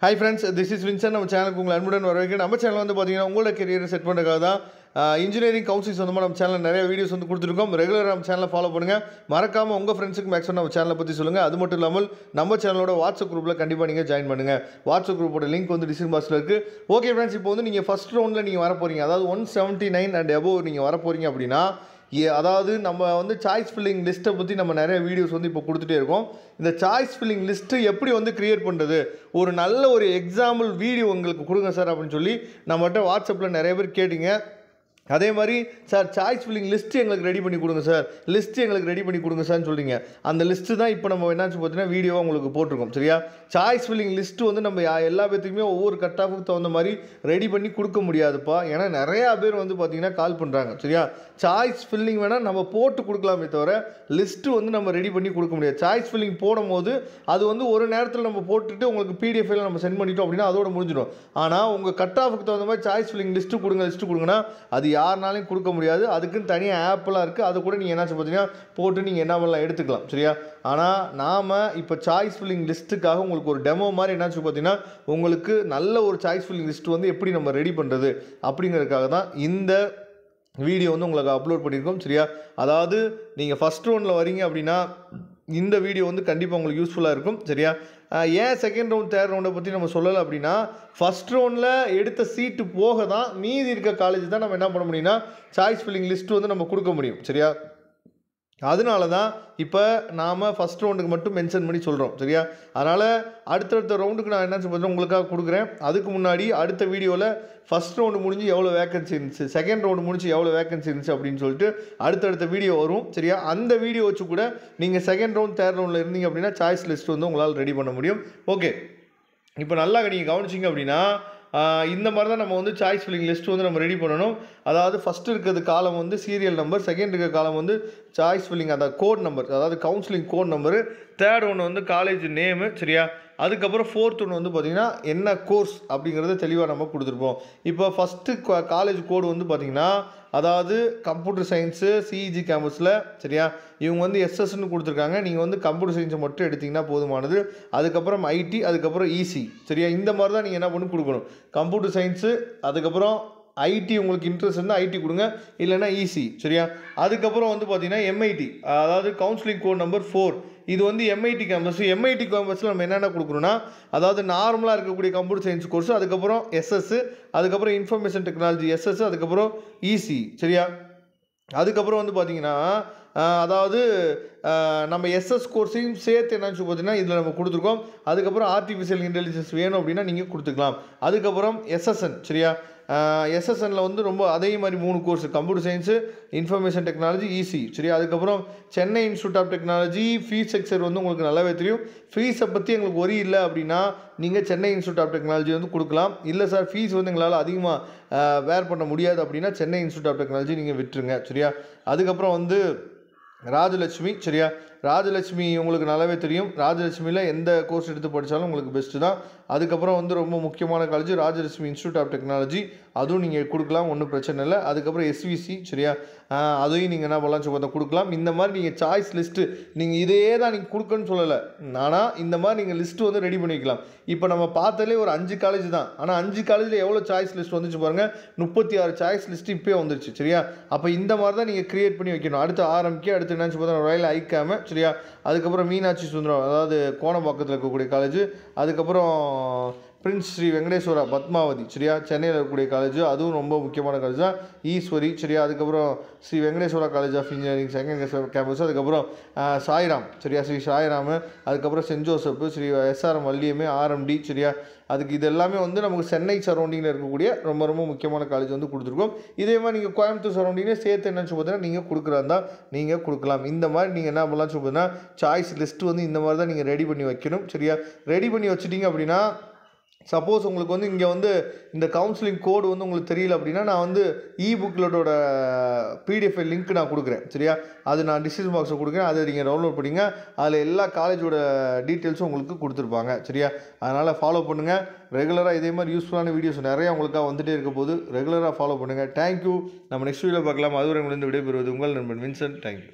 Hi friends, this is Vincent. நம்ம சேனலுக்கு உங்களை அன்புடன் வரவேற்கிறேன். நம்ம சேனல் வந்து பார்த்தீங்கன்னா உங்களோட கெரியரை செட் பண்ணுறதுக்காக தான் இன்ஜினியரிங் கவுன்சிலிங் சொந்தமாக நம்ம சேனலில் நிறைய வீடியோஸ் வந்து கொடுத்துருக்கோம். ரெகுலராக நம்ம சேனலை ஃபாலோ பண்ணுங்கள். மறக்காமல் உங்கள் ஃப்ரெண்ட்ஸுக்கு மேக்ஸிமம் நம்ம சேனலை பற்றி சொல்லுங்கள். அது மட்டும் இல்லாமல் நம்ம சேனலோட வாட்ஸ்அப் குரூப்பில் கண்டிப்பாக நீங்கள் ஜாயின் பண்ணுங்கள். வாட்ஸ்அப் குரூப்போட லிங்க் வந்து டிஸ்கிரிப்ஷன் பாக்ஸில் இருக்குது. ஓகே ஃப்ரெண்ட்ஸ், இப்போ வந்து நீங்கள் ஃபஸ்ட் ரவுண்டில் நீங்கள் வர போகிறீங்க, அதாவது 179 அண்ட் above நீங்கள் வர போகிறீங்க அப்படின்னா, அதாவது நம்ம வந்து சாய்ஸ் ஃபில்லிங் லிஸ்ட்டை பற்றி நம்ம நிறைய வீடியோஸ் வந்து இப்போ கொடுத்துட்டே இருக்கோம். இந்த சாய்ஸ் ஃபில்லிங் லிஸ்ட்டு எப்படி வந்து க்ரியேட் பண்ணுறது, ஒரு நல்ல ஒரு எக்ஸாம்பிள் வீடியோ உங்களுக்கு கொடுங்க சார் அப்படின்னு சொல்லி நம்மகிட்ட வாட்ஸ்அப்பில் நிறைய பேர் கேட்டிங்க. அதே மாதிரி சார் சாய்ஸ் ஃபில்லிங் லிஸ்ட்டு எங்களுக்கு ரெடி பண்ணி கொடுங்க சார், லிஸ்ட்டு எங்களுக்கு ரெடி பண்ணி கொடுங்க சார்னு சொல்லிங்க. அந்த லிஸ்ட்டு தான் இப்போ நம்ம என்னாச்சு பார்த்தீங்கன்னா வீடியோவாக உங்களுக்கு போட்டிருக்கோம். சரியா, சாய்ஸ் ஃபில்லிங் லிஸ்ட்டு வந்து நம்ம எல்லா பேர்த்துக்குமே ஒவ்வொரு கட் ஆஃபுக்கு தகுந்த மாதிரி ரெடி பண்ணி கொடுக்க முடியாதுப்பா. ஏன்னா நிறையா பேர் வந்து பார்த்திங்கன்னா கால் பண்ணுறாங்க. சரியா, சாய்ஸ் ஃபில்லிங் வேணால் நம்ம போட்டு கொடுக்கலாமே தவிர லிஸ்ட்டு வந்து நம்ம ரெடி பண்ணி கொடுக்க முடியாது. சாய்ஸ் ஃபில்லிங் போடும் போது அது வந்து ஒரு நேரத்தில் நம்ம போட்டுட்டு உங்களுக்கு PDF ஃபைலில் நம்ம சென்ட் பண்ணிட்டோம் அப்படின்னா அதோட முடிஞ்சிடும். ஆனால் உங்கள் கட் ஆஃபுக்கு தகுந்த மாதிரி சாய்ஸ் ஃபில்லிங் லிஸ்ட்டு கொடுங்கன்னா அது யாருனாலையும் கொடுக்க முடியாது. அதுக்குன்னு தனியாக ஆப்பெலாம் இருக்குது. அதை கூட நீங்கள் என்னாச்சு பார்த்தீங்கன்னா போட்டு நீங்கள் என்ன பண்ணலாம் எடுத்துக்கலாம். சரியா, ஆனால் நாம் இப்போ சாய்ஸ் ஃபில்லிங் லிஸ்ட்டுக்காக உங்களுக்கு ஒரு டெமோ மாதிரி என்னாச்சு பார்த்தீங்கன்னா உங்களுக்கு நல்ல ஒரு சாய்ஸ் ஃபில்லிங் லிஸ்ட்டு வந்து எப்படி நம்ம ரெடி பண்ணுறது அப்படிங்கிறதுக்காக தான் இந்த வீடியோ வந்து உங்களுக்கு அப்லோட் பண்ணியிருக்கோம். சரியா, அதாவது நீங்கள் ஃபஸ்ட் ரவுண்டில் வரீங்க அப்படின்னா இந்த வீடியோ வந்து கண்டிப்பாக உங்களுக்கு யூஸ்ஃபுல்லாக இருக்கும். சரியா, ஏன் செகண்ட் ரவுண்ட் தேர்ட் ரவுண்டை பற்றி நம்ம சொல்லலை அப்படின்னா, ஃபஸ்ட் ரவுண்டில் எடுத்த சீட்டு போக தான் மீதி இருக்க காலேஜ் தான் நம்ம என்ன பண்ண முடியும்னா சாய்ஸ் ஃபில்லிங் லிஸ்ட்டு வந்து நம்ம கொடுக்க முடியும். சரியா, அதனால தான் இப்போ நாம் ஃபஸ்ட் ரவுண்டுக்கு மட்டும் மென்ஷன் பண்ணி சொல்கிறோம். சரியா, அதனால் அடுத்தடுத்த ரவுண்டுக்கு நான் என்ன சொல்கிறேன் உங்களுக்காக கொடுக்குறேன். அதுக்கு முன்னாடி அடுத்த வீடியோவில் ஃபஸ்ட் ரவுண்டு முடிஞ்சு எவ்வளோ வேக்கன்சி இருந்துச்சு, செகண்ட் ரவுண்டு முடிஞ்சு எவ்வளோ வேக்கன்சி இருந்துச்சு அப்படின்னு சொல்லிட்டு அடுத்தடுத்த வீடியோ வரும். சரியா, அந்த வீடியோ வச்சு கூட நீங்கள் செகண்ட் ரவுண்ட் தேர்ட் ரவுண்டில் இருந்தீங்க அப்படின்னா சாய்ஸ் லிஸ்ட் வந்து உங்களால் ரெடி பண்ண முடியும். ஓகே, இப்போ நல்லா நீங்கள் கவனிச்சிங்க அப்படின்னா இந்த மாதிரி தான் நம்ம வந்து சாய்ஸ் ஃபில்லிங் லிஸ்ட்டு வந்து நம்ம ரெடி பண்ணணும். அதாவது ஃபஸ்ட்டு இருக்கிறது காலம் வந்து சீரியல் நம்பர், செகண்ட் இருக்கிற காலம் வந்து சாய்ஸ் ஃபில்லிங் அந்த கோட் நம்பர், அதாவது கவுன்சிலிங் கோட் நம்பரு, தேர்ட் ஒன்று வந்து காலேஜ் நேமு. சரியா, அதுக்கப்புறம் ஃபோர்த் ஒன்று வந்து பார்த்திங்கன்னா என்ன கோர்ஸ் அப்படிங்கிறத தெளிவாக நம்ம கொடுத்துருப்போம். இப்போ ஃபஸ்ட்டு காலேஜ் கோடு வந்து பார்த்திங்கன்னா அதாவது கம்ப்யூட்டர் சயின்ஸு சிஇஜி கேம்பஸில். சரியா, இவங்க வந்து எஸ்எஸ்ன்னு கொடுத்துருக்காங்க. நீங்கள் வந்து கம்ப்யூட்டர் சயின்ஸை மட்டும் எடுத்திங்கன்னா போதுமானது. அதுக்கப்புறம் ஐடி, அதுக்கப்புறம் இசி. சரியா, இந்த மாதிரி தான் நீங்கள் என்ன பண்ணி கொடுக்கணும். கம்ப்யூட்டர் சயின்ஸு, அதுக்கப்புறம் ஐடி உங்களுக்கு இன்ட்ரெஸ்ட் இருந்தால் ஐடி கொடுங்க, இல்லைன்னா இசி. சரியா, அதுக்கப்புறம் வந்து பார்த்திங்கன்னா எம்ஐடி, அதாவது கவுன்சிலிங் கோட் நம்பர் 4. இது வந்து எம்ஐடி கேம்பஸ். எம்ஐடி கேம்பஸில் நம்ம என்னென்ன கொடுக்குறோன்னா அதாவது நார்மலாக இருக்கக்கூடிய கம்ப்யூட்டர் சயின்ஸ் கோர்ஸ், அதுக்கப்புறம் எஸ்எஸ், அதுக்கப்புறம் இன்ஃபர்மேஷன் டெக்னாலஜி எஸ்எஸ், அதுக்கப்புறம் இசி. சரியா, அதுக்கப்புறம் வந்து பார்த்திங்கன்னா அதாவது நம்ம எஸ்எஸ் கோர்ஸையும் சேர்த்து என்னன்னு பார்த்தீங்கன்னா இதில் நம்ம கொடுத்துருக்கோம். அதுக்கப்புறம் ஆர்டிஃபிஷியல் இன்டெலிஜென்ஸ் வேணும் அப்படின்னா நீங்கள் கொடுத்துக்கலாம். அதுக்கப்புறம் எஸ்எஸ்என். சரியா, எஸ்எஸ்எனில் வந்து ரொம்ப அதே மாதிரி 3 course, computer science, information technology, EC. சரியா, அதுக்கப்புறம் Chennai institute of technology fees structure வந்து உங்களுக்கு நல்லாவே தெரியும். ஃபீஸை பற்றி எங்களுக்கு ஒரி இல்லை அப்படின்னா நீங்கள் சென்னை இன்ஸ்டியூட் ஆஃப் டெக்னாலஜி வந்து கொடுக்கலாம். இல்லை சார் ஃபீஸ் வந்து எங்களால் அதிகமாக வேர் பண்ண முடியாது அப்படின்னா சென்னை இன்ஸ்டியூட் ஆஃப் டெக்னாலஜி நீங்கள் விட்டுருங்க. சரியா, அதுக்கப்புறம் வந்து ராஜலட்சுமி. சரியா, ராஜலட்சுமி உங்களுக்கு நல்லாவே தெரியும். ராஜலட்சுமியில் எந்த கோர்ஸ் எடுத்து படித்தாலும் உங்களுக்கு பெஸ்ட்டு தான். அதுக்கப்புறம் வந்து ரொம்ப முக்கியமான college Rajalakshmi institute of technology, அதுவும் நீங்கள் கொடுக்கலாம், ஒன்றும் பிரச்சனை இல்லை. அதுக்கப்புறம் எஸ்விசி. சரியா, அதையும் நீங்கள் என்ன பண்ணலாம் சொல்லி கொடுக்கலாம். இந்த மாதிரி நீங்கள் சாய்ஸ் லிஸ்ட்டு நீங்கள் இதே தான் நீங்கள் கொடுக்கணும்னு சொல்லலை, ஆனால் இந்த மாதிரி நீங்கள் லிஸ்ட்டு வந்து ரெடி பண்ணிக்கலாம். இப்போ நம்ம பார்த்தாலே ஒரு 5 காலேஜ் தான், ஆனால் 5 காலேஜில் எவ்வளோ சாய்ஸ் லிஸ்ட் வந்துச்சு பாருங்கள், 36 சாய்ஸ் லிஸ்ட்டு இப்போயே வந்துருச்சு. சரியா, அப்போ இந்த மாதிரி தான் நீங்கள் க்ரியேட் பண்ணி வைக்கணும். அடுத்து ஆரம்பிக்க, அடுத்து என்னச்சு பார்த்தா ராயல் ஐக்காம. சரியா, அதுக்கப்புறம் மீனாட்சி சுந்தரம், அதாவது கோணம்பாக்கத்தில் இருக்கக்கூடிய காலேஜ். அதுக்கப்புறம் பிரின்ஸ் ஸ்ரீ வெங்கடேஸ்வரா பத்மாவதி. சரியா, சென்னையில் இருக்கக்கூடிய காலேஜ், அதுவும் ரொம்ப முக்கியமான காலேஜ் தான், ஈஸ்வரி. சரியா, அதுக்கப்புறம் Sri Venkateswara college of engineering second campus. அதுக்கப்புறம் சாய்ராம். சரியா, ஸ்ரீ சாய்ராமு. அதுக்கப்புறம் Saint Joseph, Sri SRM Valliammai, RMD. சரியா, அதுக்கு இது எல்லாமே வந்து நமக்கு சென்னை சரௌண்டிங்கில் இருக்கக்கூடிய ரொம்ப ரொம்ப முக்கியமான காலேஜ் வந்து கொடுத்துருக்கோம். இதே மாதிரி நீங்கள் கோயம்புத்தூர் சரௌண்டிங்லேயே சேர்த்து என்னன்னு பார்த்தீங்கன்னா நீங்கள் கொடுக்குறதா நீங்கள் கொடுக்கலாம். இந்த மாதிரி நீங்கள் என்ன பண்ணலாம் பார்த்தீங்கன்னா சாய்ஸ் லிஸ்ட்டு வந்து இந்த மாதிரி தான் நீங்கள் ரெடி பண்ணி வைக்கணும். சரியா, ரெடி பண்ணி வச்சுட்டிங்க அப்படின்னா சப்போஸ் உங்களுக்கு வந்து இங்கே வந்து இந்த கவுன்சிலிங் கோடு வந்து உங்களுக்கு தெரியல அப்படின்னா நான் வந்து புக்லெட்டோட PDF லிங்க் நான் கொடுக்குறேன். சரியா, அது நான் டிஸ்கிரிப்ஷன் பாக்ஸில் கொடுக்குறேன், அதை நீங்கள் டவுன்லோட் பண்ணிங்க. அதில் எல்லா காலேஜோட டீட்டெயில்ஸும் உங்களுக்கு கொடுத்துருப்பாங்க. சரியா, அதனால் ஃபாலோ பண்ணுங்கள். ரெகுலராக இதே மாதிரி யூஸ்ஃபுல்லான வீடியோஸ் நிறையா உங்களுக்காக வந்துகிட்டே இருக்க போது ரெகுலராக ஃபாலோ பண்ணுங்கள். தேங்க்யூ. நம்ம நெக்ஸ்ட் வீடியோவில் பார்க்கலாம். அதுவரை உங்களிருந்து விடைபெறுவது உங்கள் நண்பன் வின்சென்ட். தேங்க்யூ.